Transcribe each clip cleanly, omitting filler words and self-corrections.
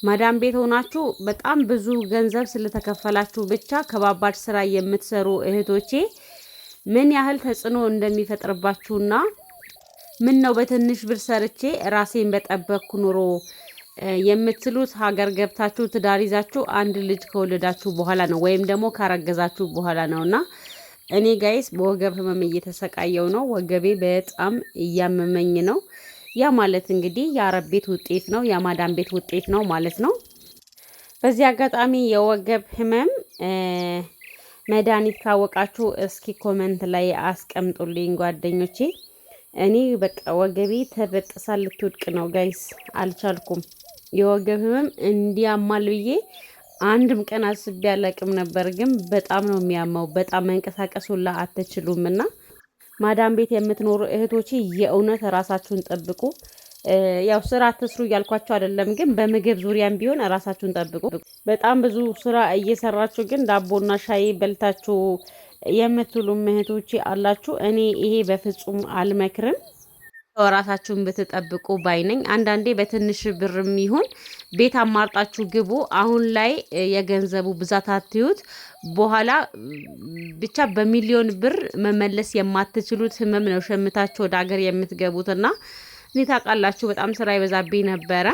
ማዳም ቤት ሆናችሁ በጣም ብዙ ገንዘብ ስለተከፈላችሁ ብቻ ከባባድ ስራ የምትሰሩ እህቶቼ ምን ያህል ተጽዕኖ እንደሚፈጥርባችሁና ምን ነው በትንሽ ብር ሰርቼ ራሴን በጠበቅኩ ኑሮ የምትሉት ሀገር ገብታችሁ ትዳር ይዛችሁ አንድ ልጅ ከወለዳችሁ በኋላ ነው ወይም ደግሞ ካረገዛችሁ በኋላ ነውና እኔ ጋይስ በወገብ ህመም እየተሰቃየው ነው። ወገቤ በጣም እያመመኝ ነው። ያ ማለት እንግዲህ የአረብ ቤት ውጤት ነው፣ የማዳም ቤት ውጤት ነው ማለት ነው። በዚህ አጋጣሚ የወገብ ህመም መድኃኒት ካወቃችሁ እስኪ ኮመንት ላይ አስቀምጡልኝ ጓደኞቼ። እኔ በቃ ወገቤ ተበጥሳ ልትወድቅ ነው ጋይስ፣ አልቻልኩም። የወገብ ህመም እንዲያማል ብዬ አንድም ቀን አስቤ አላቅም ነበር፣ ግን በጣም ነው የሚያመው። በጣም መንቀሳቀስ ሁላ አትችሉምና ማዳም ቤት የምትኖሩ እህቶቼ የእውነት ራሳችሁን ጠብቁ። ያው ስራ አትስሩ እያልኳችሁ አይደለም፣ ግን በምግብ ዙሪያም ቢሆን ራሳችሁን ጠብቁ። በጣም ብዙ ስራ እየሰራችሁ ግን ዳቦና ሻይ በልታችሁ የምትውሉ እህቶቼ አላችሁ። እኔ ይሄ በፍጹም አልመክርም። ራሳችሁን ብትጠብቁ ባይነኝ። አንዳንዴ በትንሽ ብርም ይሁን ቤት አማርጣችሁ ግቡ። አሁን ላይ የገንዘቡ ብዛት አትዩት፣ በኋላ ብቻ በሚሊዮን ብር መመለስ የማትችሉት ህመም ነው ሸምታችሁ ወደ ሀገር የምትገቡትና እኔ ታውቃላችሁ በጣም ስራ ይበዛብኝ ነበረ።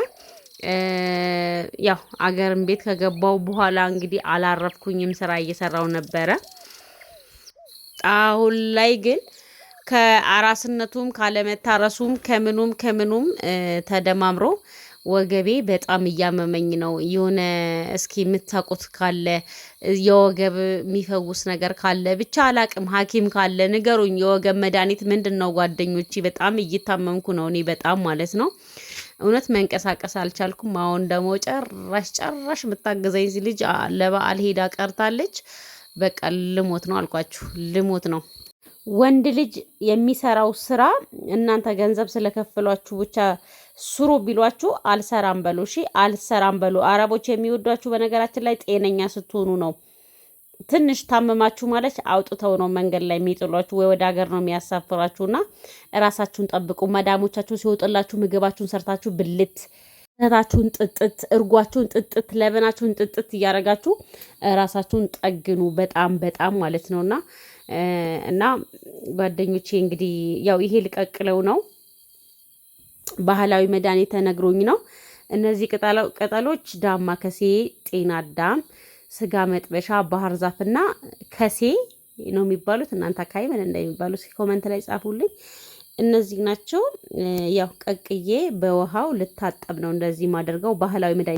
ያው አገርም ቤት ከገባው በኋላ እንግዲህ አላረፍኩኝም፣ ስራ እየሰራው ነበረ። አሁን ላይ ግን ከአራስነቱም ካለመታረሱም ከምኑም ተደማምሮ ወገቤ በጣም እያመመኝ ነው። የሆነ እስኪ የምታውቁት ካለ የወገብ የሚፈውስ ነገር ካለ ብቻ አላቅም፣ ሐኪም ካለ ንገሩኝ። የወገብ መድኃኒት ምንድን ነው ጓደኞቼ? በጣም እየታመምኩ ነው እኔ በጣም ማለት ነው። እውነት መንቀሳቀስ አልቻልኩም። አሁን ደግሞ ጨራሽ የምታገዘኝ ልጅ ለበዓል ሄዳ ቀርታለች። በቃ ልሞት ነው አልኳችሁ፣ ልሞት ነው። ወንድ ልጅ የሚሰራው ስራ እናንተ ገንዘብ ስለከፈሏችሁ ብቻ ስሩ ቢሏችሁ አልሰራም በሉ። እሺ አልሰራም በሉ። አረቦች የሚወዷችሁ በነገራችን ላይ ጤነኛ ስትሆኑ ነው። ትንሽ ታመማችሁ ማለት አውጥተው ነው መንገድ ላይ የሚጥሏችሁ ወይ ወደ ሀገር ነው የሚያሳፍራችሁና ራሳችሁን ጠብቁ። መዳሞቻችሁ ሲወጥላችሁ ምግባችሁን ሰርታችሁ ብልት ታችሁን ጥጥት እርጓችሁን ጥጥት ለበናችሁን ጥጥት እያረጋችሁ ራሳችሁን ጠግኑ። በጣም ማለት ነውና እና ጓደኞቼ እንግዲህ ያው ይሄ ልቀቅለው ነው፣ ባህላዊ መድኃኒት ተነግሮኝ ነው። እነዚህ ቅጠሎች ዳማ ከሴ፣ ጤና አዳም፣ ስጋ መጥበሻ፣ ባህር ዛፍና ከሴ ነው የሚባሉት። እናንተ አካባቢ ምን እንደሚባሉ ኮመንት ላይ ጻፉልኝ። እነዚህ ናቸው። ያው ቀቅዬ በውሃው ልታጠብ ነው እንደዚህ ማደርገው ባህላዊ መድኃኒት